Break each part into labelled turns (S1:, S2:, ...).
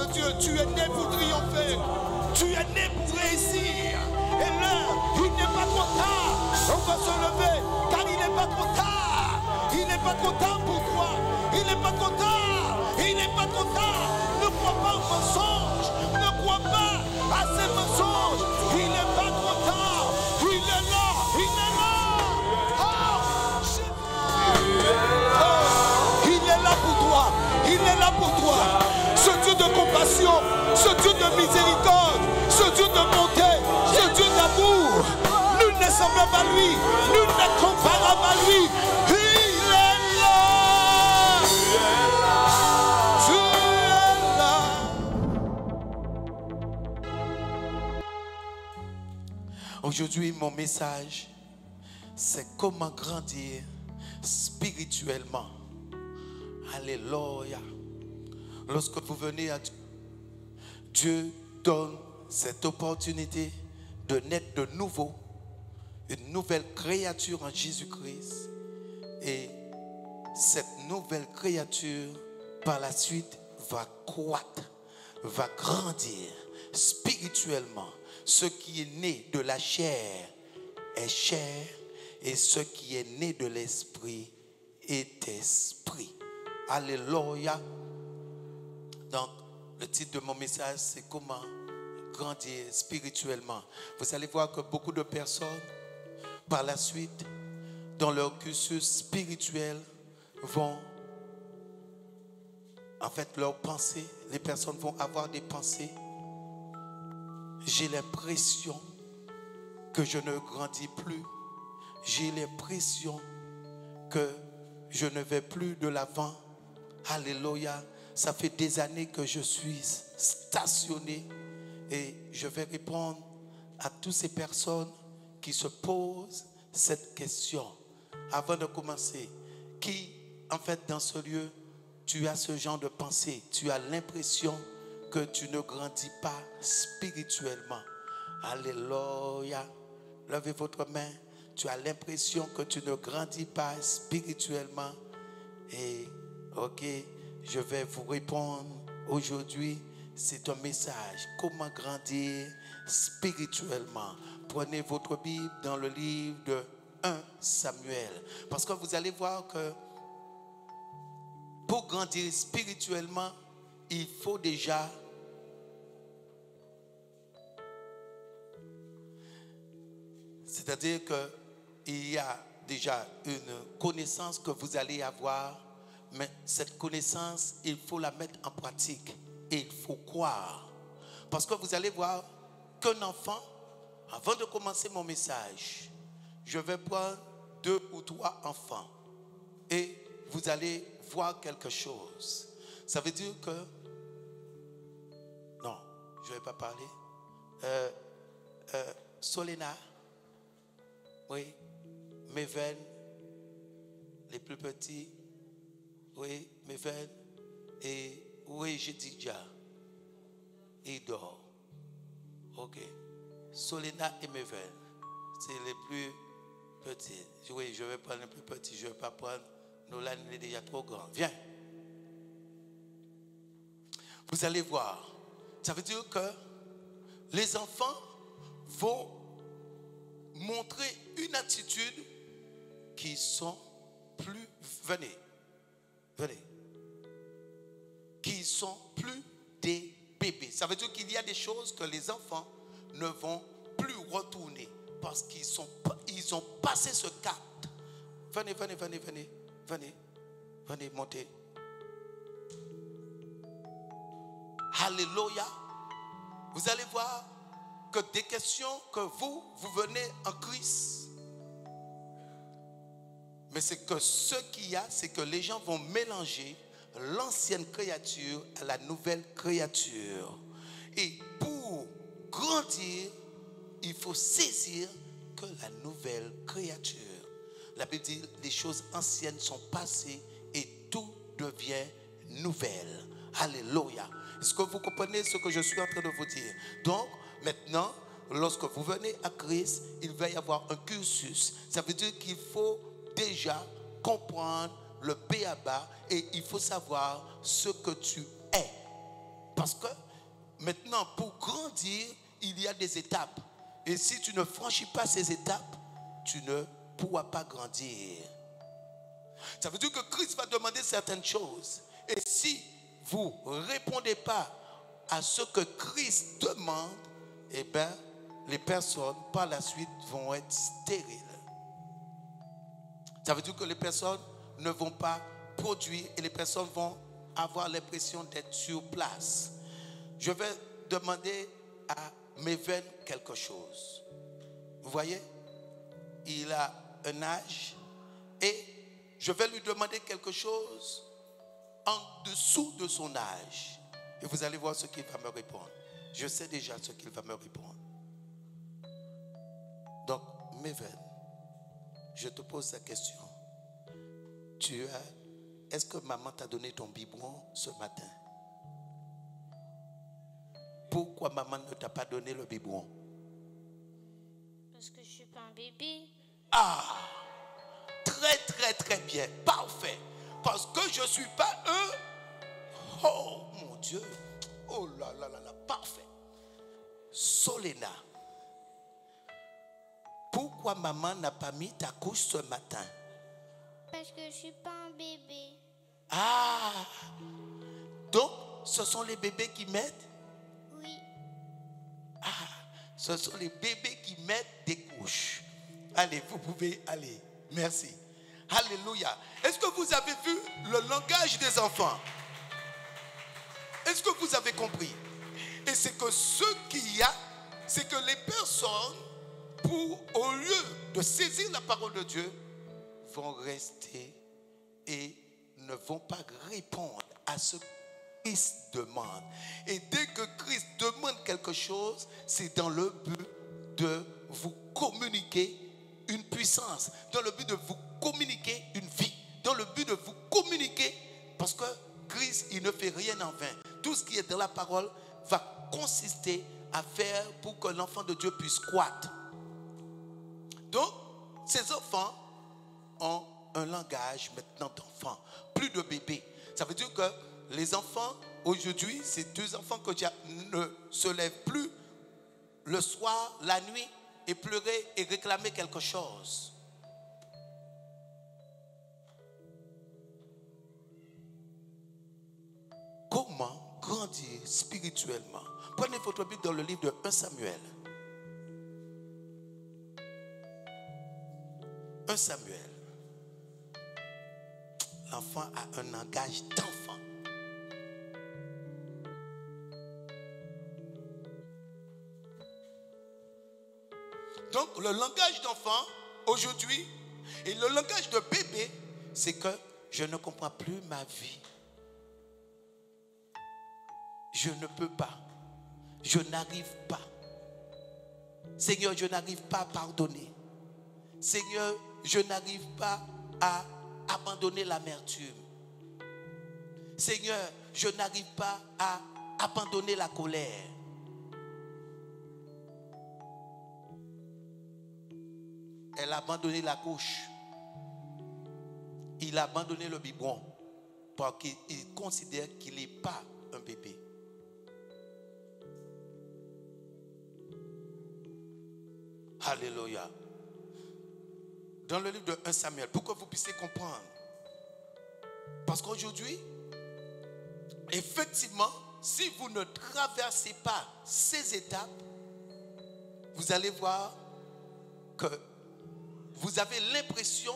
S1: de Dieu, tu es né pour triompher. Tu es né pour réussir. Et l'heure, il n'est pas trop tard. On va se lever, car il n'est pas trop tard. Il n'est pas trop tard pour toi. Il n'est pas trop tard. Il n'est pas trop tard. Ne crois pas aux mensonges. Ne crois pas à ces mensonges. Il n'est pas trop tard. Il est là. Il est là. Oh, il est là pour toi. Il est là pour toi. Ce Dieu de compassion, ce Dieu de miséricorde, ce Dieu de bonté, ce Dieu d'amour. Nul n'est semblable à lui. Nul n'est comparable à lui. Il est là. Tu es là. Aujourd'hui, mon message, c'est comment grandir spirituellement. Alléluia. Lorsque vous venez à Dieu, Dieu donne cette opportunité de naître de nouveau, une nouvelle créature en Jésus-Christ. Et cette nouvelle créature, par la suite, va croître, va grandir spirituellement. Ce qui est né de la chair est chair, et ce qui est né de l'esprit est esprit. Alléluia. Donc, le titre de mon message, c'est comment grandir spirituellement. Vous allez voir que beaucoup de personnes, par la suite, dans leur cursus spirituel, vont, en fait, leurs pensées, les personnes vont avoir des pensées. J'ai l'impression que je ne grandis plus. J'ai l'impression que je ne vais plus de l'avant. Alléluia. Ça fait des années que je suis stationné. Et je vais répondre à toutes ces personnes qui se posent cette question. Avant de commencer, qui, en fait, dans ce lieu, tu as ce genre de pensée, tu as l'impression que tu ne grandis pas spirituellement. Alléluia. Levez votre main. Tu as l'impression que tu ne grandis pas spirituellement. Et, ok, je vais vous répondre aujourd'hui. C'est un message. Comment grandir spirituellement? Prenez votre Bible dans le livre de 1 Samuel. Parce que vous allez voir que pour grandir spirituellement, il faut déjà c'est-à-dire qu'il y a déjà une connaissance que vous allez avoir, mais cette connaissance, il faut la mettre en pratique et il faut croire. Parce que vous allez voir qu'un enfant, avant de commencer mon message, je vais prendre 2 ou 3 enfants et vous allez voir quelque chose. Ça veut dire que, non, je ne vais pas parler. Solena, oui, Meven, les plus petits, oui, Meven, et oui, j'ai dit déjà, il dort. Ok, Solena et Meven, c'est les plus petits. Oui, je vais prendre les plus petits, je ne vais pas prendre Nolan, il est déjà trop grand. Viens. Vous allez voir, ça veut dire que les enfants vont montrer une attitude qui sont plus, venez, qui sont plus des bébés. Ça veut dire qu'il y a des choses que les enfants ne vont plus retourner parce qu'ils ont passé ce cap. Venez, montez. Alléluia. Vous allez voir que des questions que vous venez en Christ. Mais c'est que ce qu'il y a, c'est que les gens vont mélanger l'ancienne créature à la nouvelle créature. Et pour grandir, il faut saisir que la nouvelle créature. La Bible dit les choses anciennes sont passées et tout devient nouvelle. Alléluia. Est-ce que vous comprenez ce que je suis en train de vous dire? Donc, maintenant, lorsque vous venez à Christ, il va y avoir un cursus. Ça veut dire qu'il faut déjà comprendre le b.a.-ba et il faut savoir ce que tu es. Parce que maintenant, pour grandir, il y a des étapes. Et si tu ne franchis pas ces étapes, tu ne pourras pas grandir. Ça veut dire que Christ va demander certaines choses. Et si vous ne répondez pas à ce que Christ demande, eh bien, les personnes par la suite vont être stériles. Ça veut dire que les personnes ne vont pas produire et les personnes vont avoir l'impression d'être sur place. Je vais demander à Meven quelque chose. Vous voyez, il a un âge et je vais lui demander quelque chose en dessous de son âge. Et vous allez voir ce qu'il va me répondre. Je sais déjà ce qu'il va me répondre. Donc, Meven, je te pose la question. Est-ce que maman t'a donné ton biberon ce matin? Pourquoi maman ne t'a pas donné le biberon?
S2: Parce que je ne suis pas un bébé.
S1: Ah, très très très bien, parfait. Parce que je ne suis pas un... Oh mon Dieu, oh là là là là, parfait. Solena, pourquoi maman n'a pas mis ta couche ce matin?
S2: Parce que je ne suis pas un bébé.
S1: Ah, donc ce sont les bébés qui mettent?
S2: Oui.
S1: Ah, ce sont les bébés qui mettent des couches. Allez, vous pouvez aller. Merci. Alléluia. Est-ce que vous avez vu le langage des enfants? Est-ce que vous avez compris? Et c'est que ce qu'il y a, c'est que les personnes, au lieu de saisir la parole de Dieu, vont rester et ne vont pas répondre à ce que Christ demande. Et dès que Christ demande quelque chose, c'est dans le but de vous communiquer une puissance, dans le but de vous communiquer une vie, dans le but de vous communiquer, parce que Christ, il ne fait rien en vain. Tout ce qui est dans la parole va consister à faire pour que l'enfant de Dieu puisse croître. Donc, ces enfants ont un langage maintenant d'enfants, plus de bébés. Ça veut dire que les enfants, aujourd'hui, ces deux enfants que tu as, ne se lèvent plus le soir, la nuit, et pleurer et réclamer quelque chose. Comment grandir spirituellement? Prenez votre Bible dans le livre de 1 Samuel. 1 Samuel. L'enfant a un langage d'enfant. Donc le langage d'enfant aujourd'hui et le langage de bébé, c'est que je ne comprends plus ma vie. Je ne peux pas. Je n'arrive pas. Seigneur, je n'arrive pas à pardonner. Seigneur, je n'arrive pas à abandonner l'amertume. Seigneur, je n'arrive pas à abandonner la colère. Elle a abandonné la couche. Il a abandonné le biberon parce qu'il considère qu'il n'est pas un bébé. Alléluia. Dans le livre de 1 Samuel, pour que vous puissiez comprendre. Parce qu'aujourd'hui, effectivement, si vous ne traversez pas ces étapes, vous allez voir que vous avez l'impression,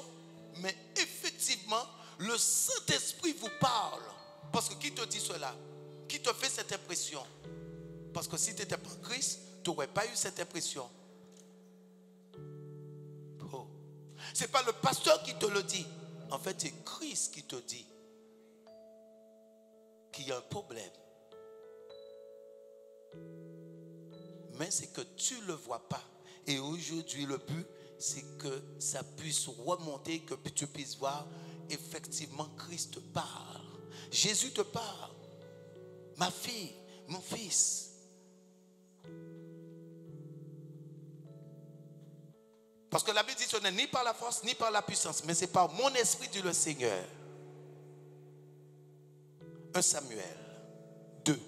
S1: mais effectivement, le Saint-Esprit vous parle. Parce que qui te dit cela? Qui te fait cette impression? Parce que si tu n'étais pas Christ, tu n'aurais pas eu cette impression. Oh. Ce n'est pas le pasteur qui te le dit. En fait, c'est Christ qui te dit qu'il y a un problème. Mais c'est que tu ne le vois pas. Et aujourd'hui, le but, c'est que ça puisse remonter, que tu puisses voir effectivement Christ te parle. Jésus te parle. Ma fille, mon fils. Parce que la Bible dit que ce n'est ni par la force, ni par la puissance, mais c'est par mon esprit, dit le Seigneur. 1 Samuel 2.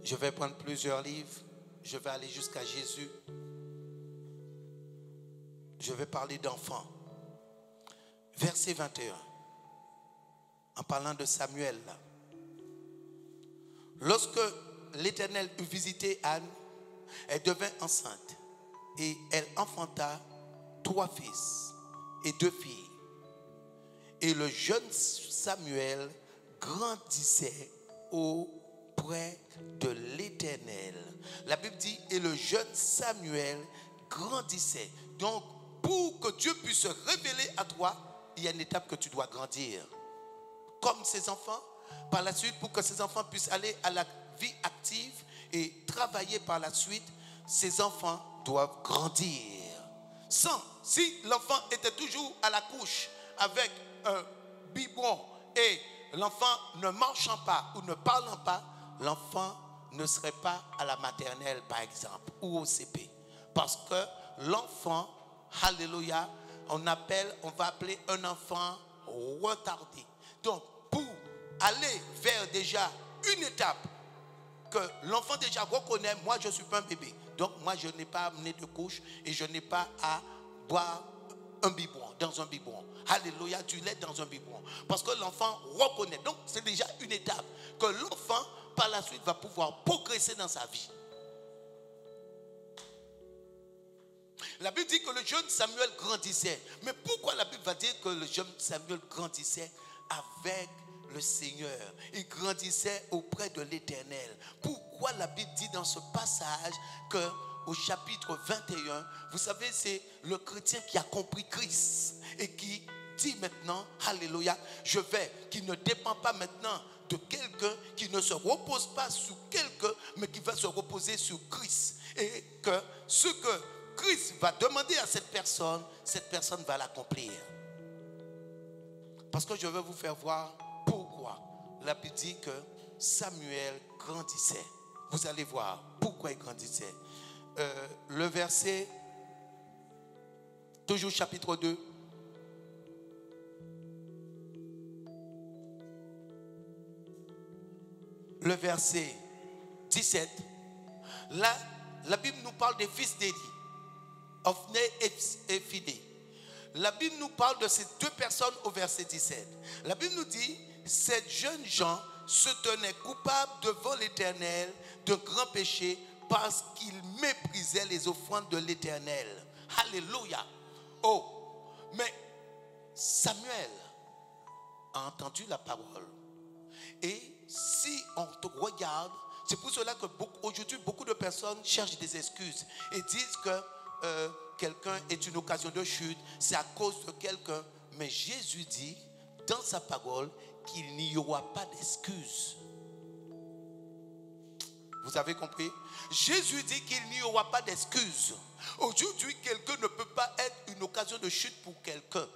S1: Je vais prendre plusieurs livres. Je vais aller jusqu'à Jésus. Je vais parler d'enfants. Verset 21. En parlant de Samuel. Là. Lorsque l'Éternel eut visité Anne, elle devint enceinte. Et elle enfanta 3 fils et 2 filles. Et le jeune Samuel grandissait auprès de l'Éternel. La Bible dit, et le jeune Samuel grandissait. Donc, pour que Dieu puisse se révéler à toi, il y a une étape que tu dois grandir. Comme ces enfants, par la suite, pour que ces enfants puissent aller à la vie active et travailler par la suite, ces enfants doivent grandir. Si l'enfant était toujours à la couche avec un biberon et l'enfant ne marchant pas ou ne parlant pas, l'enfant ne serait pas à la maternelle par exemple ou au CP. Parce que l'enfant, alléluia, on va appeler un enfant retardé. Donc pour aller vers déjà une étape que l'enfant déjà reconnaît, moi je ne suis pas un bébé. Donc moi je n'ai pas amené de couche et je n'ai pas à boire un biberon, dans un biberon. Alléluia, du lait dans un biberon. Parce que l'enfant reconnaît. Donc c'est déjà une étape que l'enfant par la suite va pouvoir progresser dans sa vie. La Bible dit que le jeune Samuel grandissait. Mais pourquoi la Bible va dire que le jeune Samuel grandissait avec le Seigneur? Il grandissait auprès de l'Éternel. Pourquoi la Bible dit dans ce passage que au chapitre 21, vous savez, c'est le chrétien qui a compris Christ et qui dit maintenant, alléluia, qui ne dépend pas maintenant de quelqu'un, qui ne se repose pas sur quelqu'un, mais qui va se reposer sur Christ. Et que ce que Christ va demander à cette personne va l'accomplir. Parce que je vais vous faire voir pourquoi la Bible dit que Samuel grandissait. Vous allez voir pourquoi il grandissait. Le verset, toujours chapitre 2. Le verset 17. Là, la Bible nous parle des fils d'Élie, Ophné et Phiné. La Bible nous parle de ces 2 personnes au verset 17. La Bible nous dit, ces jeunes gens se tenaient coupables devant l'Éternel de grands péchés parce qu'ils méprisaient les offrandes de l'Éternel. Alléluia. Oh, mais Samuel a entendu la parole. Et si on te regarde, c'est pour cela que aujourd'hui beaucoup de personnes cherchent des excuses et disent que quelqu'un est une occasion de chute, c'est à cause de quelqu'un. Mais Jésus dit dans sa parole qu'il n'y aura pas d'excuses. Vous avez compris? Jésus dit qu'il n'y aura pas d'excuses. Aujourd'hui, quelqu'un ne peut pas être une occasion de chute pour quelqu'un.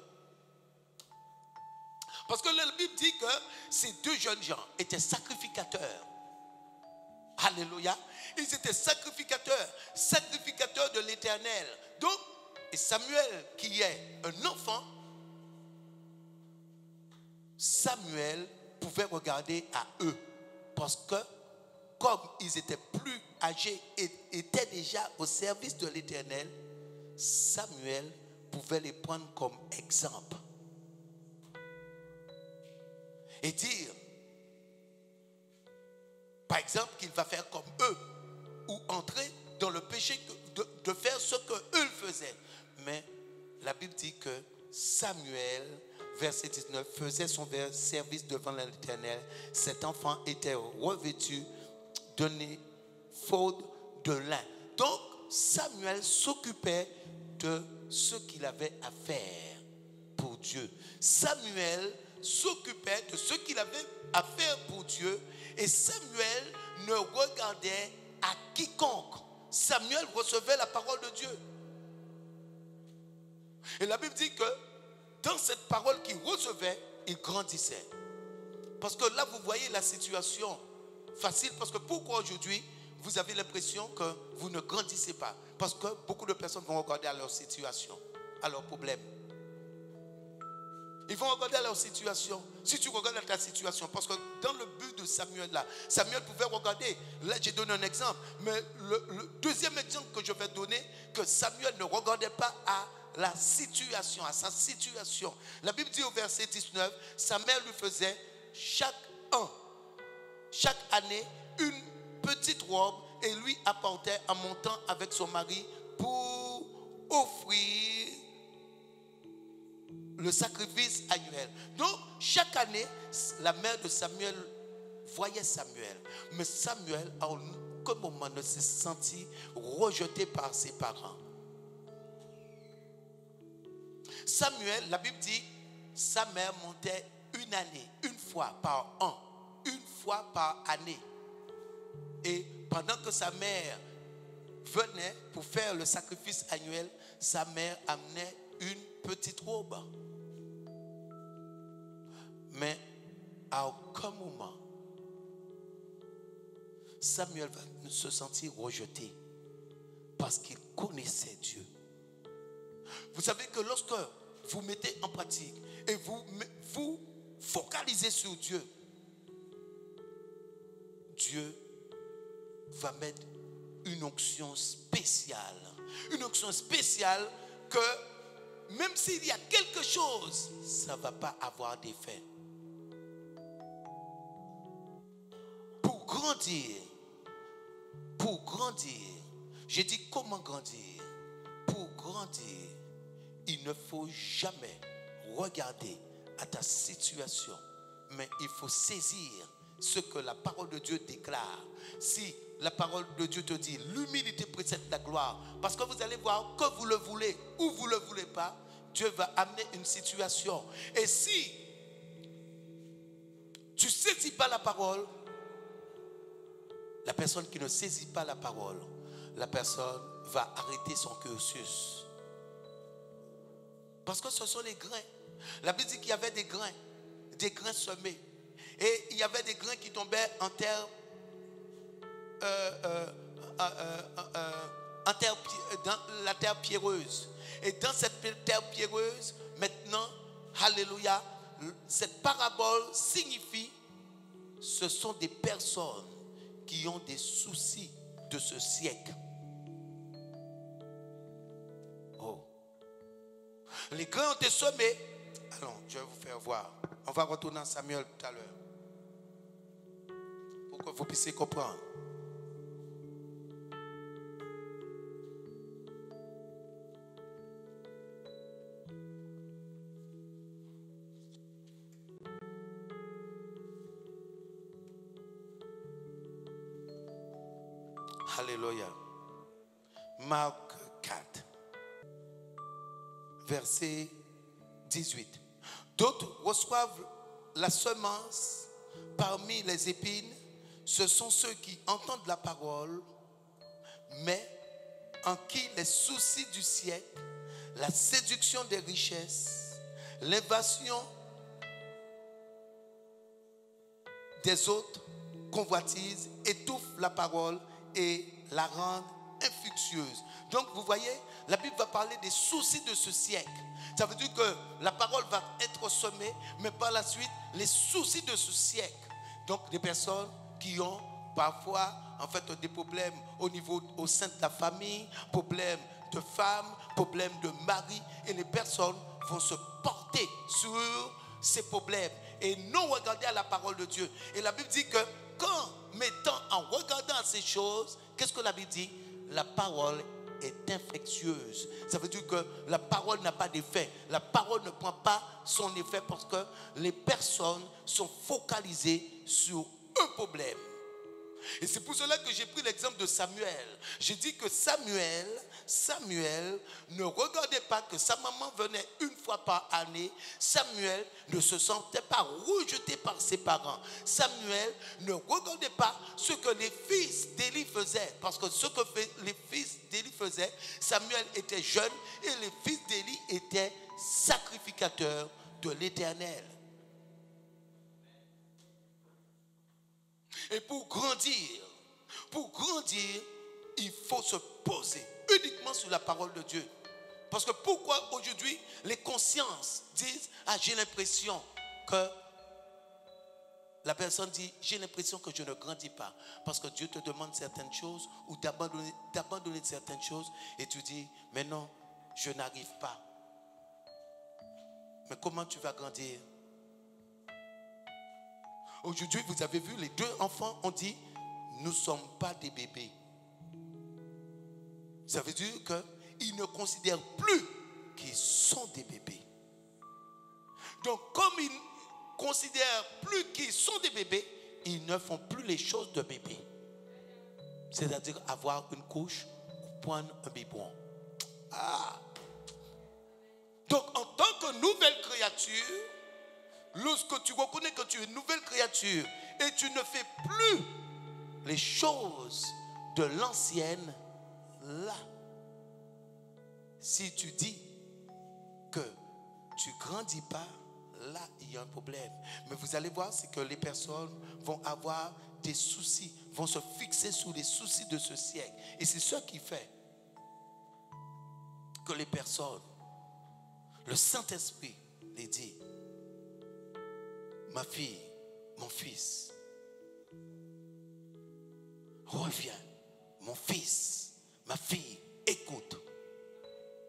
S1: Parce que la Bible dit que ces 2 jeunes gens étaient sacrificateurs. Alléluia. Ils étaient sacrificateurs de l'Éternel. Donc, et Samuel, qui est un enfant, Samuel pouvait regarder à eux. Parce que, comme ils étaient plus âgés et étaient déjà au service de l'Éternel, Samuel pouvait les prendre comme exemple. Et dire, par exemple, qu'il va faire comme eux, ou entrer dans le péché de faire ce qu'eux faisaient. Mais la Bible dit que Samuel, verset 19, faisait son service devant l'Éternel. Cet enfant était revêtu d'un éphod de lin. Donc, Samuel s'occupait de ce qu'il avait à faire pour Dieu. Samuel s'occupait de ce qu'il avait à faire pour Dieu. Et Samuel ne regardait à quiconque. Samuel recevait la parole de Dieu. Et la Bible dit que dans cette parole qu'il recevait, il grandissait. Parce que là, vous voyez la situation facile. Parce que pourquoi aujourd'hui, vous avez l'impression que vous ne grandissez pas? Parce que beaucoup de personnes vont regarder à leur situation, à leurs problèmes. Ils vont regarder leur situation. Si tu regardes ta situation, parce que dans le but de Samuel là, Samuel pouvait regarder. Là, j'ai donné un exemple. Mais le deuxième exemple que je vais donner, que Samuel ne regardait pas à la situation, à sa situation. La Bible dit au verset 19, sa mère lui faisait chaque année une petite robe et lui apportait en montant avec son mari pour offrir le sacrifice annuel. Donc, chaque année, la mère de Samuel voyait Samuel. Mais Samuel, à aucun moment, ne s'est senti rejeté par ses parents. Samuel, la Bible dit, sa mère montait une année, une fois par an, une fois par année. Et pendant que sa mère venait pour faire le sacrifice annuel, sa mère amenait une petite robe. Mais à aucun moment, Samuel va se sentir rejeté parce qu'il connaissait Dieu. Vous savez que lorsque vous mettez en pratique et vous focalisez sur Dieu, Dieu va mettre une onction spéciale. Une onction spéciale que même s'il y a quelque chose, ça ne va pas avoir d'effet. Pour grandir, j'ai dit comment grandir? Pour grandir, il ne faut jamais regarder à ta situation, mais il faut saisir ce que la parole de Dieu déclare. Si la parole de Dieu te dit, l'humilité précède la gloire, parce que vous allez voir que vous le voulez ou vous ne le voulez pas, Dieu va amener une situation. Et si tu ne saisis pas la parole, la personne qui ne saisit pas la parole, la personne va arrêter son cursus. Parce que ce sont les grains. La Bible dit qu'il y avait des grains semés. Et il y avait des grains qui tombaient en terre, dans la terre pierreuse. Et dans cette terre pierreuse, maintenant, alléluia, cette parabole signifie, ce sont des personnes qui ont des soucis de ce siècle. Oh. Les grains ont été semés. Allons, je vais vous faire voir. On va retourner à Samuel tout à l'heure. Pour que vous puissiez comprendre. Alléluia. Marc 4, verset 18. D'autres reçoivent la semence parmi les épines. Ce sont ceux qui entendent la parole, mais en qui les soucis du siècle, la séduction des richesses, l'invasion des autres convoitises étouffent la parole et la rendent infructueuse. Donc vous voyez, la Bible va parler des soucis de ce siècle. Ça veut dire que la parole va être semée, mais par la suite, les soucis de ce siècle. Donc des personnes qui ont parfois en fait des problèmes au sein de la famille, problèmes de femmes, problèmes de mari, et les personnes vont se porter sur ces problèmes et non regarder à la parole de Dieu. Et la Bible dit que en regardant à ces choses, qu'est-ce que la Bible dit? La parole est infectieuse. Ça veut dire que la parole n'a pas d'effet. La parole ne prend pas son effet parce que les personnes sont focalisées sur un problème. Et c'est pour cela que j'ai pris l'exemple de Samuel. J'ai dit que Samuel ne regardait pas que sa maman venait une fois par année. Samuel ne se sentait pas rejeté par ses parents. Samuel ne regardait pas ce que les fils d'Élie faisaient. Parce que ce que les fils d'Élie faisaient, Samuel était jeune et les fils d'Élie étaient sacrificateurs de l'Éternel. Et pour grandir, il faut se poser uniquement sur la parole de Dieu. Parce que pourquoi aujourd'hui les consciences disent, ah, j'ai l'impression que la personne dit, j'ai l'impression que je ne grandis pas. Parce que Dieu te demande certaines choses ou d'abandonner certaines choses et tu dis, mais non, je n'arrive pas. Mais comment tu vas grandir? Aujourd'hui, vous avez vu, les deux enfants ont dit, nous ne sommes pas des bébés. Ça veut dire qu'ils ne considèrent plus qu'ils sont des bébés. Donc, comme ils ne considèrent plus qu'ils sont des bébés, ils ne font plus les choses de bébé. C'est-à-dire avoir une couche ou prendre un biberon. Ah. Donc, en tant que nouvelle créature, lorsque tu reconnais que tu es une nouvelle créature et tu ne fais plus les choses de l'ancienne, là, si tu dis que tu ne grandis pas, là, il y a un problème. Mais vous allez voir, c'est que les personnes vont avoir des soucis, vont se fixer sur les soucis de ce siècle. Et c'est ce qui fait que les personnes, le Saint-Esprit les dit, ma fille, mon fils, reviens, mon fils, ma fille, écoute.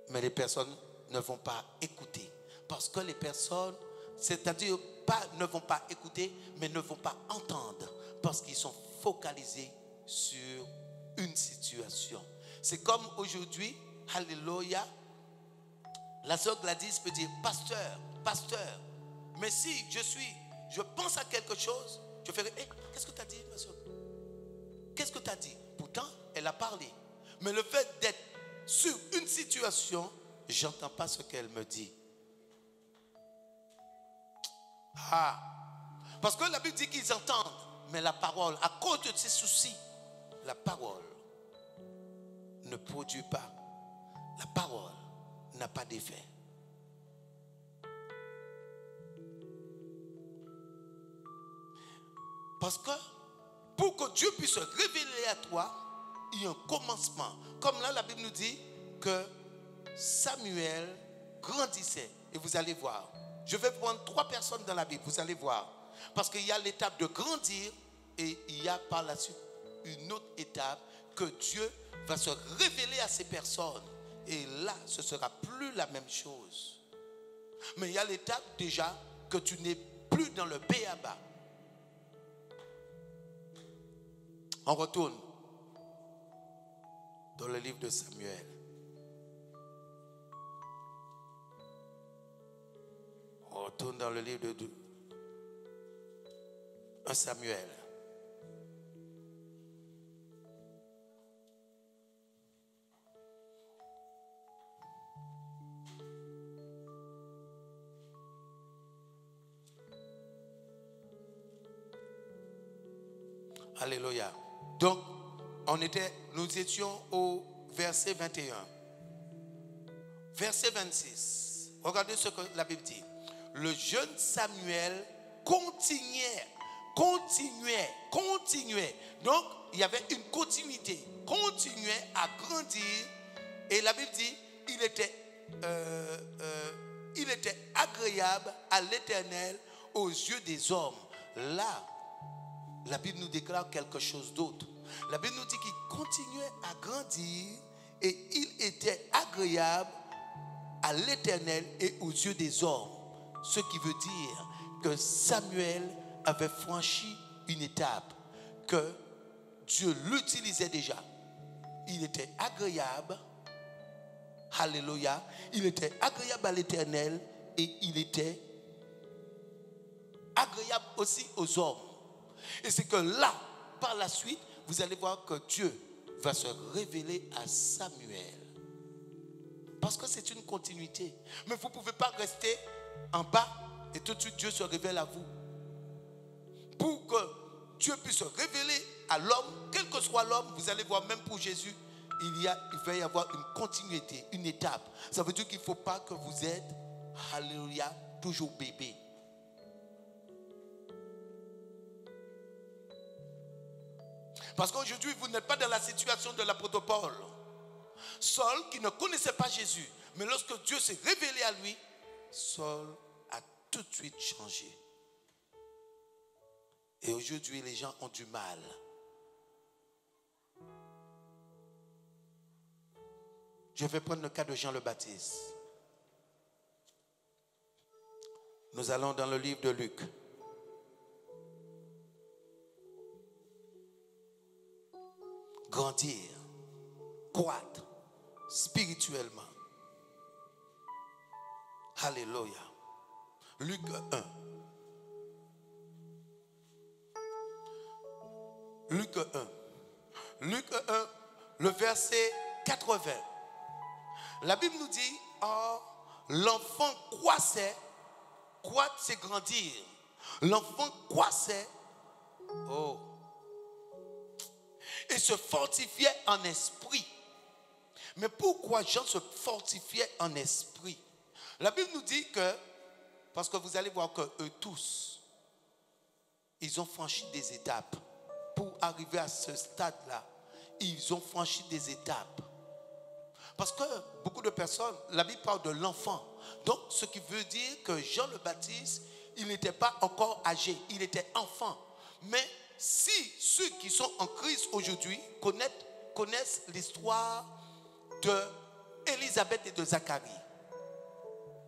S1: Mais les personnes ne vont pas écouter. Parce que les personnes, c'est-à-dire ne vont pas écouter, mais ne vont pas entendre. Parce qu'ils sont focalisés sur une situation. C'est comme aujourd'hui, alléluia, la sœur Gladys peut dire, pasteur, mais si je pense à quelque chose, je ferai, qu'est-ce que tu as dit, ma sœur? Qu'est-ce que tu as dit? Pourtant, elle a parlé. Mais le fait d'être sur une situation, j'entends pas ce qu'elle me dit. Ah, parce que la Bible dit qu'ils entendent, mais la parole, à cause de ces soucis, la parole ne produit pas. La parole n'a pas d'effet. Parce que pour que Dieu puisse se révéler à toi, il y a un commencement. Comme là, la Bible nous dit que Samuel grandissait. Et vous allez voir. Je vais prendre 3 personnes dans la Bible, vous allez voir. Parce qu'il y a l'étape de grandir et il y a par la suite une autre étape que Dieu va se révéler à ces personnes. Et là, ce ne sera plus la même chose. Mais il y a l'étape déjà que tu n'es plus dans le b.a.-ba. On retourne dans le livre de Samuel. On retourne dans le livre de 1 Samuel. Alléluia. Donc, nous étions au verset 21. Verset 26. Regardez ce que la Bible dit. Le jeune Samuel continuait. Donc, il y avait une continuité. Continuait à grandir. Et la Bible dit, il était agréable à l'Éternel aux yeux des hommes. Là, la Bible nous déclare quelque chose d'autre. La Bible nous dit qu'il continuait à grandir et il était agréable à l'Éternel et aux yeux des hommes. Ce qui veut dire que Samuel avait franchi une étape, que Dieu l'utilisait déjà. Il était agréable, alléluia, il était agréable à l'Éternel et il était agréable aussi aux hommes. Et c'est que là, par la suite, vous allez voir que Dieu va se révéler à Samuel. Parce que c'est une continuité. Mais vous ne pouvez pas rester en bas et tout de suite Dieu se révèle à vous. Pour que Dieu puisse se révéler à l'homme, quel que soit l'homme, vous allez voir même pour Jésus, il va y avoir une continuité, une étape. Ça veut dire qu'il ne faut pas que vous êtes, alléluia, toujours bébé. Parce qu'aujourd'hui, vous n'êtes pas dans la situation de l'apôtre Paul. Saul, qui ne connaissait pas Jésus, mais lorsque Dieu s'est révélé à lui, Saul a tout de suite changé. Et aujourd'hui, les gens ont du mal. Je vais prendre le cas de Jean le Baptiste. Nous allons dans le livre de Luc. Grandir, croître spirituellement. Alléluia. Luc 1. Luc 1. Luc 1, le verset 80. La Bible nous dit, oh, l'enfant croissait, croître c'est grandir. L'enfant croissait, oh, et se fortifiait en esprit. Mais pourquoi Jean se fortifiait en esprit? La Bible nous dit que, parce que vous allez voir que eux tous, ils ont franchi des étapes. Pour arriver à ce stade-là, ils ont franchi des étapes. Parce que beaucoup de personnes, la Bible parle de l'enfant. Donc, ce qui veut dire que Jean le Baptiste, il n'était pas encore âgé, il était enfant. Mais si ceux qui sont en Christ aujourd'hui connaissent l'histoire d'Élisabeth et de Zacharie.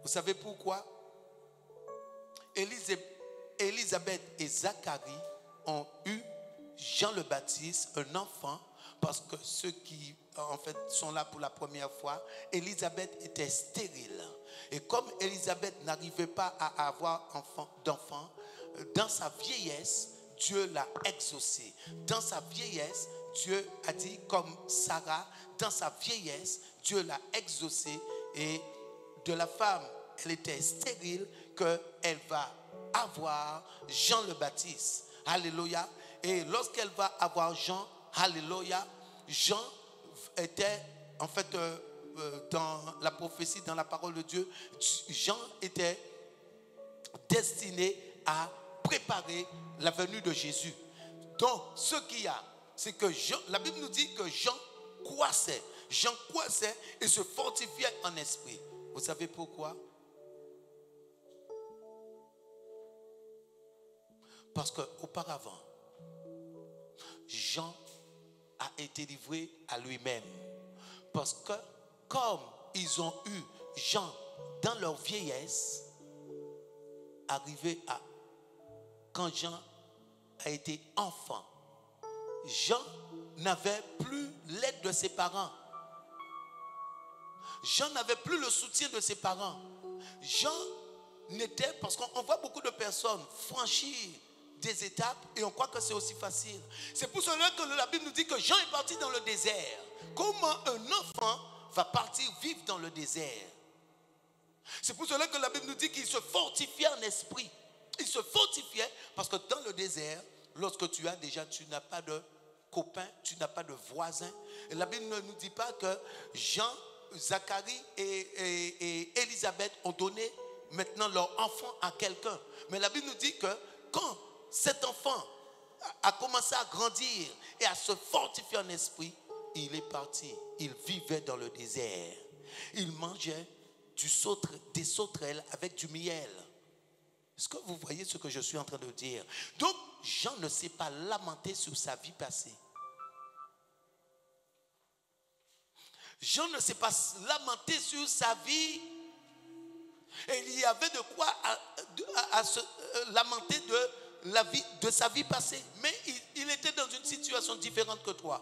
S1: Vous savez pourquoi? Élisabeth et Zacharie ont eu Jean le Baptiste, un enfant, parce que ceux qui en fait sont là pour la première fois, Élisabeth était stérile. Et comme Élisabeth n'arrivait pas à avoir d'enfant, dans sa vieillesse, Dieu l'a exaucé. Dans sa vieillesse, Dieu a dit, comme Sarah, dans sa vieillesse, Dieu l'a exaucé. Et de la femme, elle était stérile, qu'elle va avoir Jean le Baptiste. Alléluia. Et lorsqu'elle va avoir Jean, alléluia, Jean était, en fait, dans la prophétie, dans la parole de Dieu, Jean était destiné à préparer la venue de Jésus. Donc, ce qu'il y a, c'est que Jean, la Bible nous dit que Jean croissait et se fortifiait en esprit. Vous savez pourquoi? Parce qu'auparavant, Jean a été livré à lui-même. Parce que comme ils ont eu Jean dans leur vieillesse, arrivé à quand Jean a été enfant, Jean n'avait plus l'aide de ses parents. Jean n'avait plus le soutien de ses parents. Jean n'était, parce qu'on voit beaucoup de personnes franchir des étapes et on croit que c'est aussi facile. C'est pour cela que la Bible nous dit que Jean est parti dans le désert. Comment un enfant va partir vivre dans le désert? C'est pour cela que la Bible nous dit qu'il se fortifiait en esprit. Il se fortifiait parce que dans le désert, lorsque tu n'as pas de copains, tu n'as pas de voisins. Et la Bible ne nous dit pas que Jean, Zacharie et Élisabeth ont donné maintenant leur enfant à quelqu'un. Mais la Bible nous dit que quand cet enfant a commencé à grandir et à se fortifier en esprit, il est parti. Il vivait dans le désert. Il mangeait des sauterelles avec du miel. Est-ce que vous voyez ce que je suis en train de dire? Donc, Jean ne s'est pas lamenté sur sa vie passée. Jean ne s'est pas lamenté sur sa vie. Et il y avait de quoi se lamenter de sa vie passée. Mais il était dans une situation différente que toi.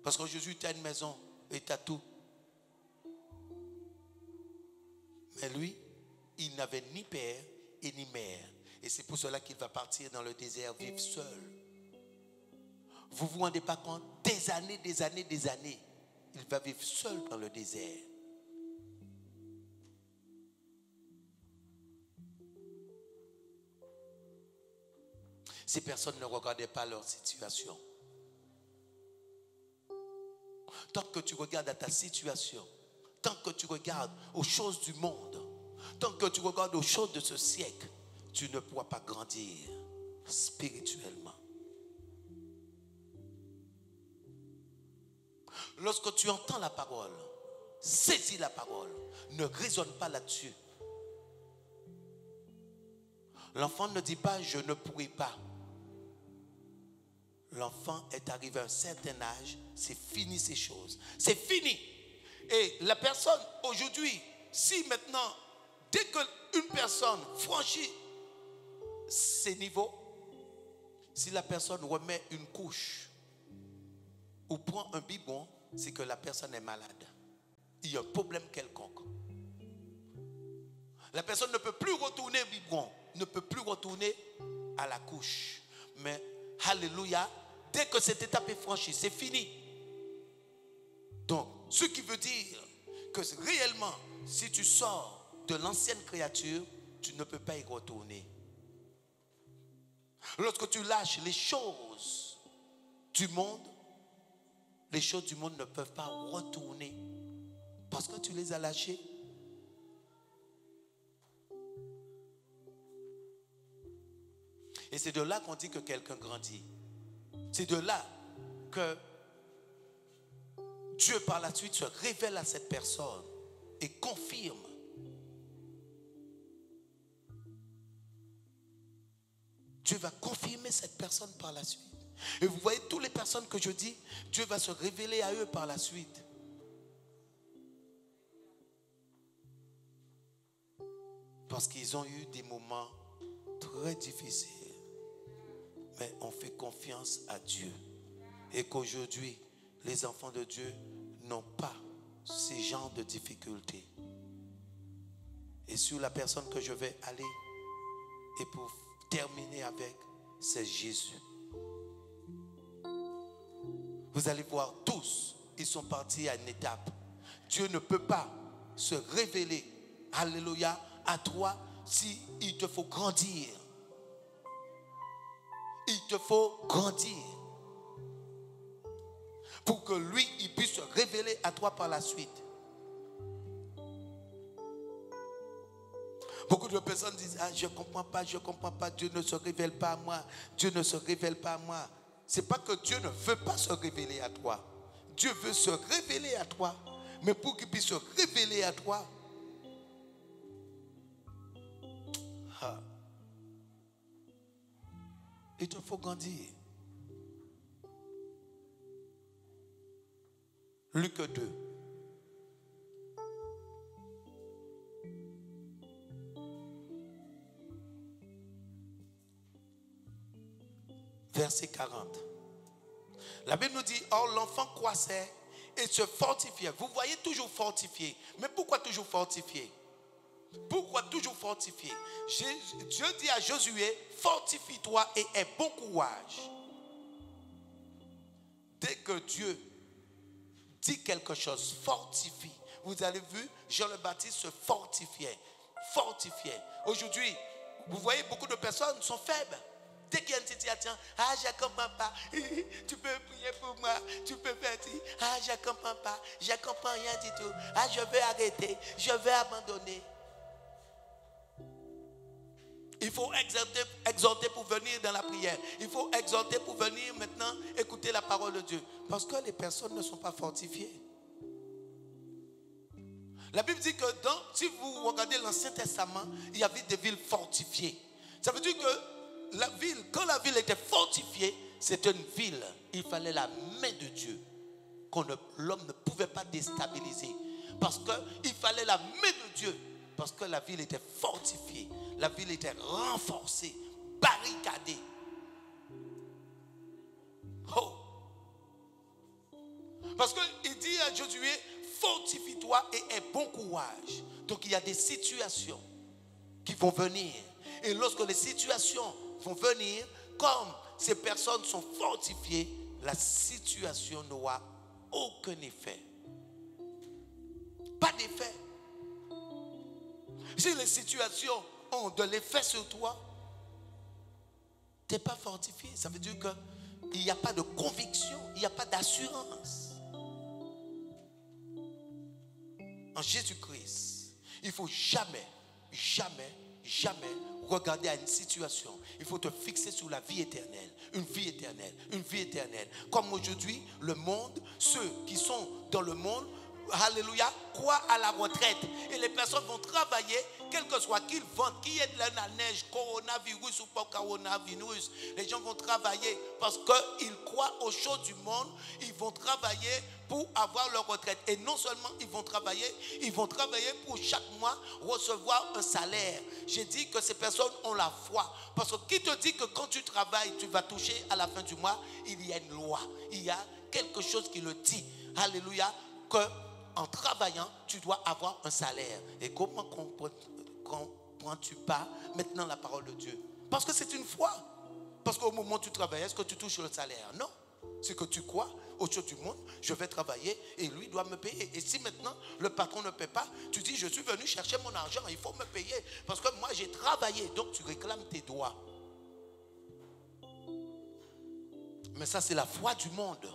S1: Parce qu'aujourd'hui, tu as une maison et tu as tout. Mais lui, il n'avait ni père et ni mère. Et c'est pour cela qu'il va partir dans le désert vivre seul. Vous ne vous rendez pas compte? Des années, il va vivre seul dans le désert. Ces personnes ne regardaient pas leur situation. Tant que tu regardes à ta situation, tant que tu regardes aux choses du monde, tant que tu regardes aux choses de ce siècle, tu ne pourras pas grandir spirituellement. Lorsque tu entends la parole, saisis la parole. Ne raisonne pas là-dessus. L'enfant ne dit pas « je ne pourrai pas ». L'enfant est arrivé à un certain âge, c'est fini ces choses. C'est fini. Et la personne, aujourd'hui, si maintenant, dès qu'une personne franchit ces niveaux, si la personne remet une couche ou prend un biberon, c'est que la personne est malade. Il y a un problème quelconque. La personne ne peut plus retourner au biberon, ne peut plus retourner à la couche. Mais, alléluia, dès que cette étape est franchie, c'est fini. Donc, ce qui veut dire que réellement, si tu sors de l'ancienne créature, tu ne peux pas y retourner. Lorsque tu lâches les choses du monde, les choses du monde ne peuvent pas retourner parce que tu les as lâchées. Et c'est de là qu'on dit que quelqu'un grandit. C'est de là que Dieu par la suite se révèle à cette personne et confirme. Dieu va confirmer cette personne par la suite. Et vous voyez, toutes les personnes que je dis, Dieu va se révéler à eux par la suite. Parce qu'ils ont eu des moments très difficiles. Mais on fait confiance à Dieu. Et qu'aujourd'hui, les enfants de Dieu n'ont pas ces genres de difficultés. Et sur la personne que je vais aller, et pour terminer avec, c'est Jésus. Vous allez voir tous, ils sont partis à une étape. Dieu ne peut pas se révéler, alléluia, à toi si il te faut grandir. Il te faut grandir pour que lui, il puisse se révéler à toi par la suite. Beaucoup de personnes disent, ah, je ne comprends pas, Dieu ne se révèle pas à moi, Dieu ne se révèle pas à moi. Ce n'est pas que Dieu ne veut pas se révéler à toi. Dieu veut se révéler à toi, mais pour qu'il puisse se révéler à toi, il te faut grandir. Luc 2. Verset 40. La Bible nous dit, or l'enfant croissait et se fortifiait. Vous voyez, toujours fortifié. Mais pourquoi toujours fortifié? Pourquoi toujours fortifié? Dieu dit à Josué, fortifie-toi et aie bon courage. Dès que Dieu dit quelque chose, fortifie. Vous avez vu, Jean le Baptiste se fortifiait. Fortifiait. Aujourd'hui, vous voyez, beaucoup de personnes sont faibles. Dès qu'il y a une situation, ah, je ne comprends pas. Tu peux prier pour moi. Tu peux faire ça. Ah, je ne comprends pas. Je ne comprends rien du tout. Ah, je vais arrêter. Je vais abandonner. Il faut exhorter pour venir dans la prière. Il faut exhorter pour venir maintenant écouter la parole de Dieu. Parce que les personnes ne sont pas fortifiées. La Bible dit que si vous regardez l'Ancien Testament, il y avait des villes fortifiées. Ça veut dire que la ville, quand la ville était fortifiée, c'était une ville. Il fallait la main de Dieu. L'homme ne pouvait pas déstabiliser. Parce qu'il fallait la main de Dieu. Parce que la ville était fortifiée. La ville était renforcée, barricadée. Oh. Parce qu'il dit à Josué, fortifie-toi et aie bon courage. Donc il y a des situations qui vont venir. Et lorsque les situations vont venir, comme ces personnes sont fortifiées, la situation n'aura aucun effet. Pas d'effet. Si les situations ont de l'effet sur toi, tu n'es pas fortifié. Ça veut dire qu'il n'y a pas de conviction, il n'y a pas d'assurance. En Jésus-Christ, il ne faut jamais jamais regarder à une situation. Il faut te fixer sur la vie éternelle. Une vie éternelle. Une vie éternelle. Comme aujourd'hui, le monde, ceux qui sont dans le monde, alléluia, croient à la retraite. Et les personnes vont travailler, quel que soit qu'ils vendent, qu'il y ait de la neige, coronavirus ou pas coronavirus. Les gens vont travailler parce qu'ils croient aux choses du monde. Ils vont travailler pour avoir leur retraite. Et non seulement ils vont travailler pour chaque mois recevoir un salaire. J'ai dit que ces personnes ont la foi. Parce que qui te dit que quand tu travailles, tu vas toucher à la fin du mois? Il y a une loi. Il y a quelque chose qui le dit. Alléluia. Que en travaillant, tu dois avoir un salaire. Et comment comprends-tu pas maintenant la parole de Dieu? Parce que c'est une foi. Parce qu'au moment où tu travailles, est-ce que tu touches le salaire? Non. C'est que tu crois aux choses du monde, je vais travailler et lui doit me payer. Et si maintenant le patron ne paie pas, tu dis je suis venu chercher mon argent, il faut me payer. Parce que moi j'ai travaillé, donc tu réclames tes droits. Mais ça c'est la foi du monde.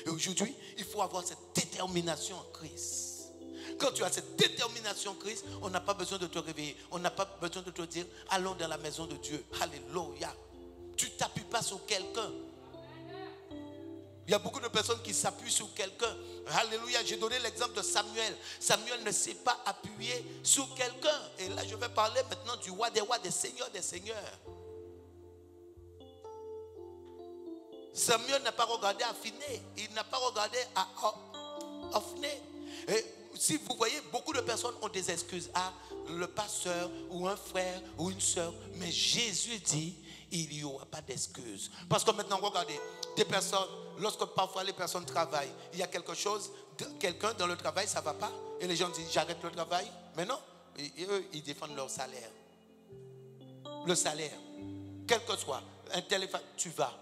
S1: Et aujourd'hui, il faut avoir cette détermination en Christ. Quand tu as cette détermination en Christ, on n'a pas besoin de te réveiller. On n'a pas besoin de te dire, allons dans la maison de Dieu. Alléluia. Tu ne t'appuies pas sur quelqu'un. Il y a beaucoup de personnes qui s'appuient sur quelqu'un. Alléluia. J'ai donné l'exemple de Samuel. Samuel ne s'est pas appuyé sur quelqu'un. Et là, je vais parler maintenant du roi des rois, des seigneurs des seigneurs. Samuel n'a pas regardé à Phiné, il n'a pas regardé à Ophné. Et si vous voyez, beaucoup de personnes ont des excuses. Ah, le pasteur ou un frère ou une soeur. Mais Jésus dit, il n'y aura pas d'excuses. Parce que maintenant, regardez, des personnes, lorsque parfois les personnes travaillent, il y a quelque chose, quelqu'un dans le travail, ça ne va pas. Et les gens disent, j'arrête le travail. Mais non, et eux, ils défendent leur salaire. Le salaire, quel que soit, un téléphone, tu vas.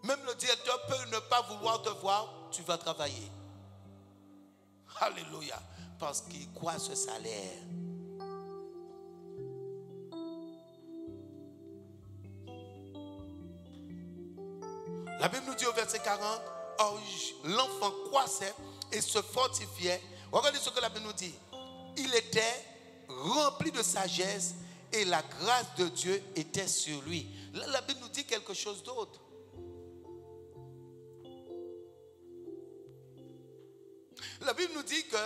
S1: Même le directeur peut ne pas vouloir te voir, tu vas travailler. Alléluia. Parce qu'il croit ce salaire. La Bible nous dit au verset 40, oh, l'enfant croissait et se fortifiait. Regardez ce que la Bible nous dit. Il était rempli de sagesse et la grâce de Dieu était sur lui. Là, la Bible nous dit quelque chose d'autre. La Bible nous dit que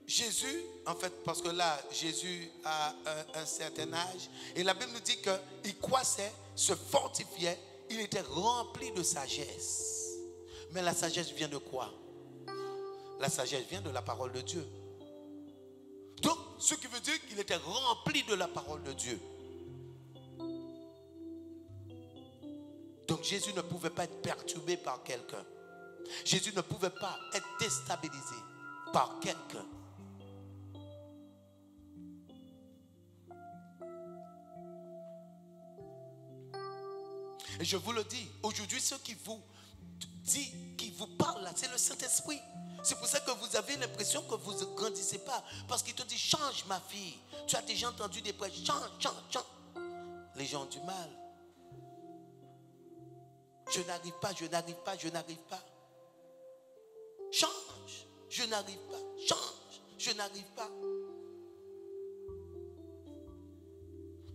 S1: Jésus, en fait, parce que là, Jésus a un certain âge, et la Bible nous dit qu'il croissait, se fortifiait, il était rempli de sagesse. Mais la sagesse vient de quoi? La sagesse vient de la parole de Dieu. Donc, ce qui veut dire qu'il était rempli de la parole de Dieu. Donc, Jésus ne pouvait pas être perturbé par quelqu'un. Jésus ne pouvait pas être déstabilisé par quelqu'un. Et je vous le dis, aujourd'hui, ceux qui vous dit, qui vous parlent là, c'est le Saint-Esprit. C'est pour ça que vous avez l'impression que vous ne grandissez pas. Parce qu'il te dit, change ma fille. Tu as déjà entendu des prêches, change. Les gens ont du mal. Je n'arrive pas. Change, je n'arrive pas. Change, je n'arrive pas.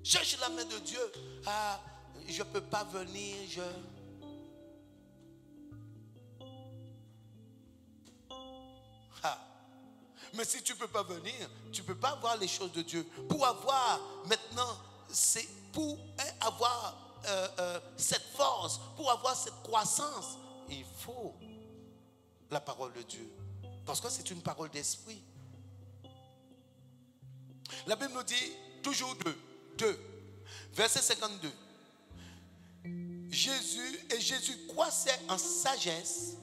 S1: Cherche la main de Dieu. Ah, je ne peux pas venir, Mais si tu ne peux pas venir, tu ne peux pas voir les choses de Dieu. Pour avoir maintenant, c'est pour avoir cette force, pour avoir cette croissance, il faut la parole de Dieu. Parce que c'est une parole d'esprit. La Bible nous dit toujours 2. Verset 52. Jésus croissait en sagesse,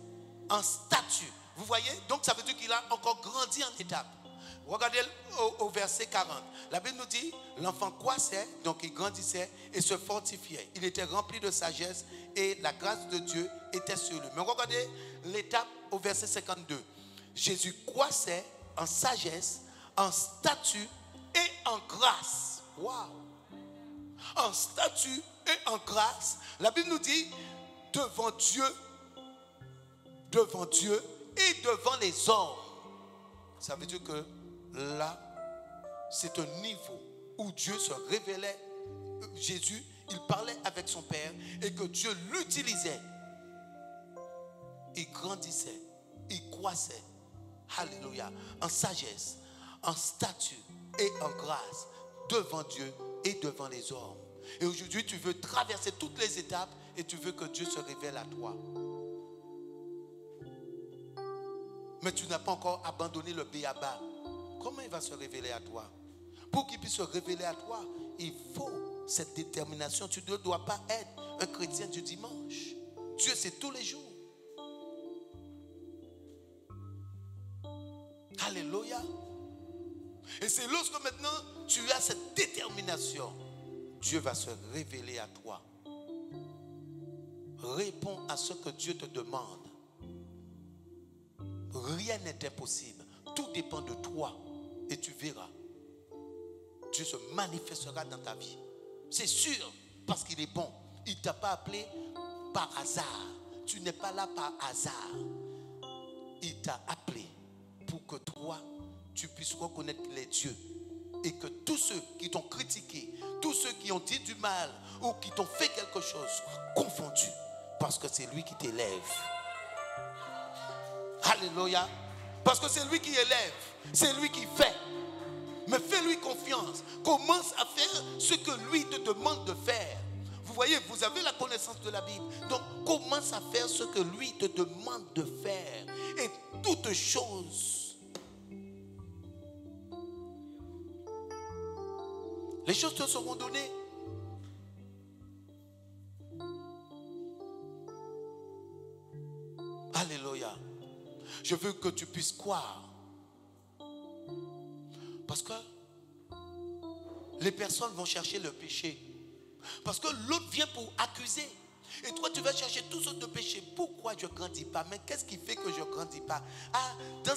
S1: en statut. Vous voyez? Donc ça veut dire qu'il a encore grandi en étape. Regardez au verset 40. La Bible nous dit, l'enfant croissait, donc il grandissait et se fortifiait. Il était rempli de sagesse et la grâce de Dieu était sur lui. Mais regardez l'étape au verset 52. Jésus croissait en sagesse, en statut et en grâce. Waouh! En statut et en grâce. La Bible nous dit, devant Dieu et devant les hommes. Ça veut dire que là, c'est un niveau où Dieu se révélait. Jésus, il parlait avec son Père et que Dieu l'utilisait. Il grandissait, il croissait. Alléluia. En sagesse, en statut et en grâce devant Dieu et devant les hommes. Et aujourd'hui, tu veux traverser toutes les étapes et tu veux que Dieu se révèle à toi. Mais tu n'as pas encore abandonné le b.a.-ba. Comment il va se révéler à toi? Pour qu'il puisse se révéler à toi, il faut cette détermination. Tu ne dois pas être un chrétien du dimanche. Dieu, c'est tous les jours. Alléluia. Et c'est lorsque maintenant tu as cette détermination, Dieu va se révéler à toi. Réponds à ce que Dieu te demande. Rien n'est impossible. Tout dépend de toi. Et tu verras. Dieu se manifestera dans ta vie. C'est sûr, parce qu'il est bon. Il ne t'a pas appelé par hasard. Tu n'es pas là par hasard. Il t'a appelé pour que toi, tu puisses reconnaître les dieux. Et que tous ceux qui t'ont critiqué, tous ceux qui ont dit du mal ou qui t'ont fait quelque chose soient confondus. Parce que c'est lui qui t'élève. Alléluia. Parce que c'est lui qui élève. C'est lui qui fait. Mais fais-lui confiance. Commence à faire ce que lui te demande de faire. Vous voyez, vous avez la connaissance de la Bible. Donc, commence à faire ce que lui te demande de faire. Et toutes choses. Les choses te seront données. Alléluia. Je veux que tu puisses croire. Parce que les personnes vont chercher le péché. Parce que l'autre vient pour accuser. Et toi, tu vas chercher toutes sortes de péchés. Pourquoi je ne grandis pas? Mais qu'est-ce qui fait que je ne grandis pas? Ah, dans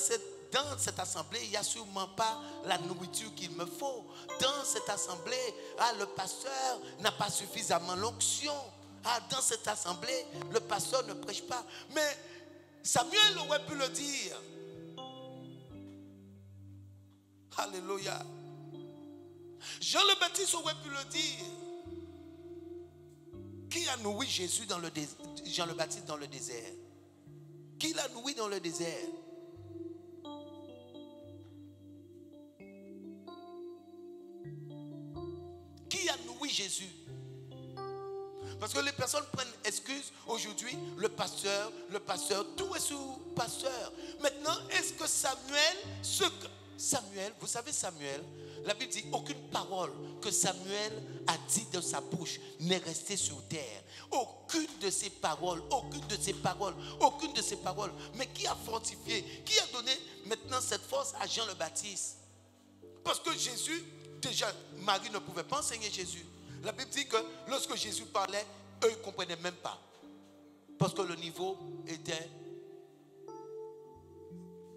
S1: cette assemblée, il n'y a sûrement pas la nourriture qu'il me faut. Dans cette assemblée, le pasteur n'a pas suffisamment l'onction. Dans cette assemblée, le pasteur ne prêche pas. Mais Samuel aurait pu le dire. Alléluia. Jean le Baptiste aurait pu le dire. Qui a nourri Jésus dans le désert? Jean le Baptiste dans le désert. Qui l'a nourri dans le désert? Qui a nourri Jésus? Parce que les personnes prennent excuse aujourd'hui, le pasteur, tout est sous pasteur. Maintenant, est-ce que Samuel, vous savez Samuel, la Bible dit aucune parole que Samuel a dit de sa bouche n'est restée sur terre. Aucune de ses paroles. Mais qui a fortifié, qui a donné maintenant cette force à Jean le Baptiste? Parce que Jésus, déjà, Marie ne pouvait pas enseigner Jésus. La Bible dit que lorsque Jésus parlait, eux ne comprenaient même pas. Parce que le niveau était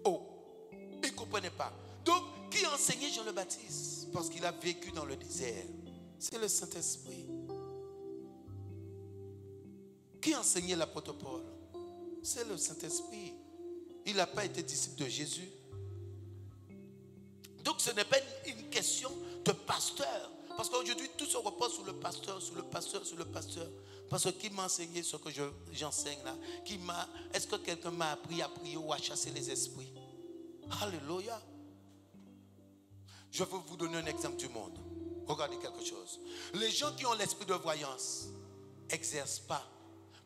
S1: haut. Ils ne comprenaient pas. Donc, qui a enseigné Jean le Baptiste? Parce qu'il a vécu dans le désert. C'est le Saint-Esprit. Qui a enseigné l'apôtre Paul? C'est le Saint-Esprit. Il n'a pas été disciple de Jésus. Donc, ce n'est pas une question de pasteur. Parce qu'aujourd'hui, tout se repose sur le pasteur. Parce que qui m'a enseigné ce que j'enseigne là? Est-ce que quelqu'un m'a appris à prier ou à chasser les esprits? Alléluia. Je veux vous donner un exemple du monde. Regardez quelque chose. Les gens qui ont l'esprit de voyance n'exercent pas.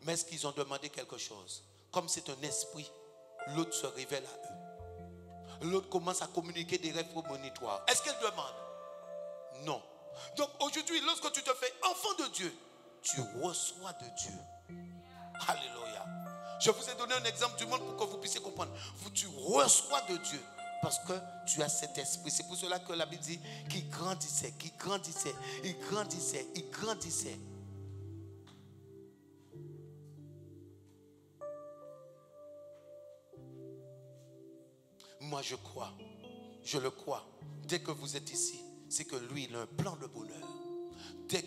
S1: Mais est-ce qu'ils ont demandé quelque chose? Comme c'est un esprit, l'autre se révèle à eux. L'autre commence à communiquer des rêves prémonitoires. Est-ce qu'elle demande? Non. Donc aujourd'hui, lorsque tu te fais enfant de Dieu, tu reçois de Dieu. Alléluia. Je vous ai donné un exemple du monde pour que vous puissiez comprendre. Tu reçois de Dieu parce que tu as cet esprit. C'est pour cela que la Bible dit qu'il grandissait. Moi je crois, je le crois. Dès que vous êtes ici, c'est que lui, il a un plan de bonheur. Dès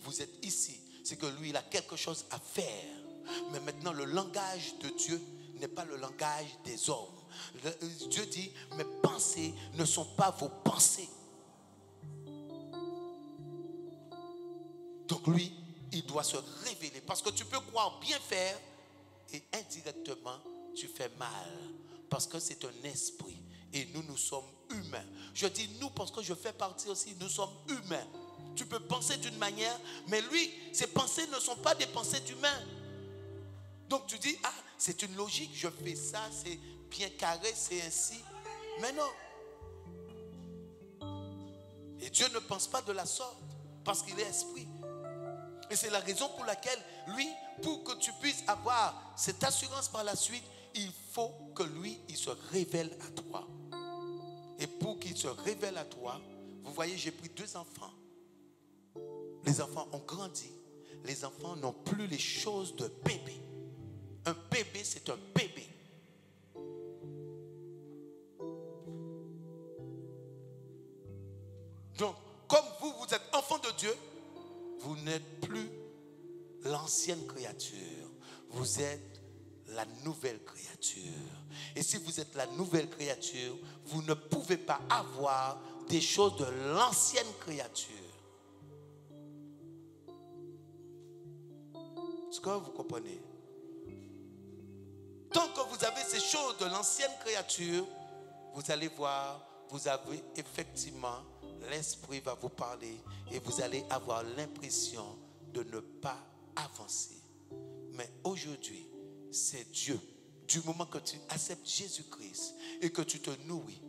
S1: vous êtes ici, c'est que lui, il a quelque chose à faire. Mais maintenant, le langage de Dieu n'est pas le langage des hommes. Dieu dit, mes pensées ne sont pas vos pensées. Donc lui, il doit se révéler. Parce que tu peux croire bien faire et indirectement, tu fais mal. Parce que c'est un esprit. Et nous sommes humains. Je dis nous parce que je fais partie aussi. Nous sommes humains. Tu peux penser d'une manière, mais lui, ses pensées ne sont pas des pensées d'humains. Donc tu dis, ah, c'est une logique. Je fais ça, c'est bien carré, c'est ainsi. Mais non. Et Dieu ne pense pas de la sorte. Parce qu'il est esprit. Et c'est la raison pour laquelle, lui, pour que tu puisses avoir cette assurance par la suite, il faut que lui, il se révèle à toi. Et pour qu'il se révèle à toi, vous voyez, j'ai pris 2 enfants. Les enfants ont grandi. Les enfants n'ont plus les choses de bébé. Un bébé, c'est un bébé. Donc, comme vous êtes enfant de Dieu, vous n'êtes plus l'ancienne créature. Vous êtes la nouvelle créature. Et si vous êtes la nouvelle créature, vous ne pouvez pas avoir des choses de l'ancienne créature. Est-ce que vous comprenez? Tant que vous avez ces choses de l'ancienne créature, vous allez voir, vous avez effectivement, l'esprit va vous parler et vous allez avoir l'impression de ne pas avancer. Mais aujourd'hui, c'est Dieu. Du moment que tu acceptes Jésus-Christ et que tu te nourris,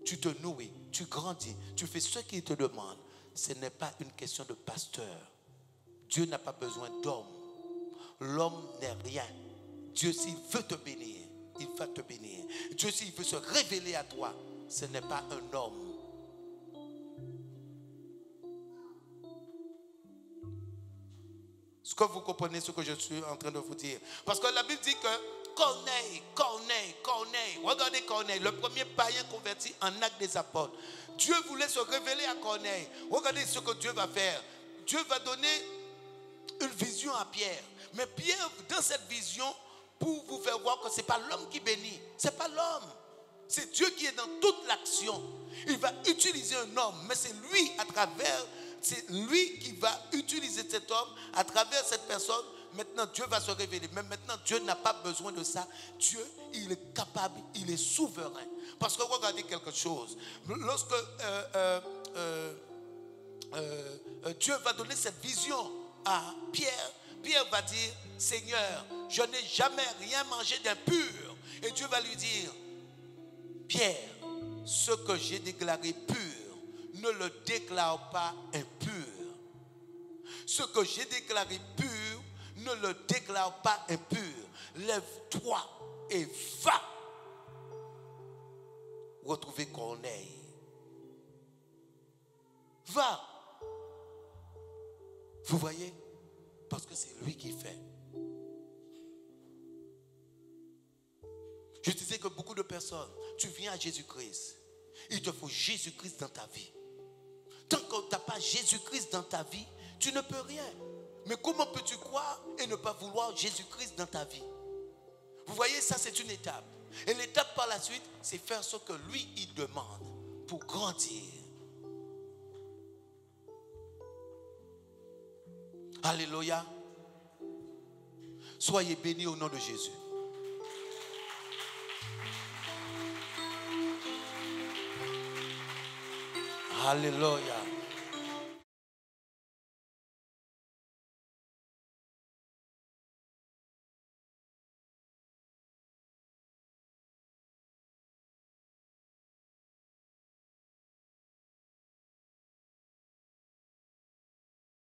S1: tu grandis, tu fais ce qu'il te demande, ce n'est pas une question de pasteur. Dieu n'a pas besoin d'homme. L'homme n'est rien. Dieu, s'il veut te bénir, il va te bénir. Dieu, s'il veut se révéler à toi, ce n'est pas un homme. Est-ce que vous comprenez ce que je suis en train de vous dire? Parce que la Bible dit que Corneille, regardez Corneille, le premier païen converti en Actes des Apôtres. Dieu voulait se révéler à Corneille. Regardez ce que Dieu va faire. Dieu va donner une vision à Pierre. Mais Pierre, dans cette vision, pour vous faire voir que ce n'est pas l'homme qui bénit. Ce n'est pas l'homme. C'est Dieu qui est dans toute l'action. Il va utiliser un homme, mais c'est lui c'est lui qui va utiliser cet homme à travers cette personne. Maintenant, Dieu va se révéler. Mais maintenant, Dieu n'a pas besoin de ça. Dieu, il est capable, il est souverain. Parce que regardez quelque chose. Lorsque Dieu va donner cette vision à Pierre, Pierre va dire, Seigneur, je n'ai jamais rien mangé d'impur. Et Dieu va lui dire, Pierre, ce que j'ai déclaré pur, ne le déclare pas impur. Ce que j'ai déclaré pur, ne le déclare pas impur. Lève-toi et va retrouver Corneille. Va. Vous voyez? Parce que c'est lui qui fait. Je disais que beaucoup de personnes, tu viens à Jésus-Christ. Il te faut Jésus-Christ dans ta vie. Tant que tu n'as pas Jésus-Christ dans ta vie, tu ne peux rien. Mais comment peux-tu croire et ne pas vouloir Jésus-Christ dans ta vie? Vous voyez, ça c'est une étape. Et l'étape par la suite, c'est faire ce que lui, il demande pour grandir. Alléluia. Soyez bénis au nom de Jésus. Alléluia.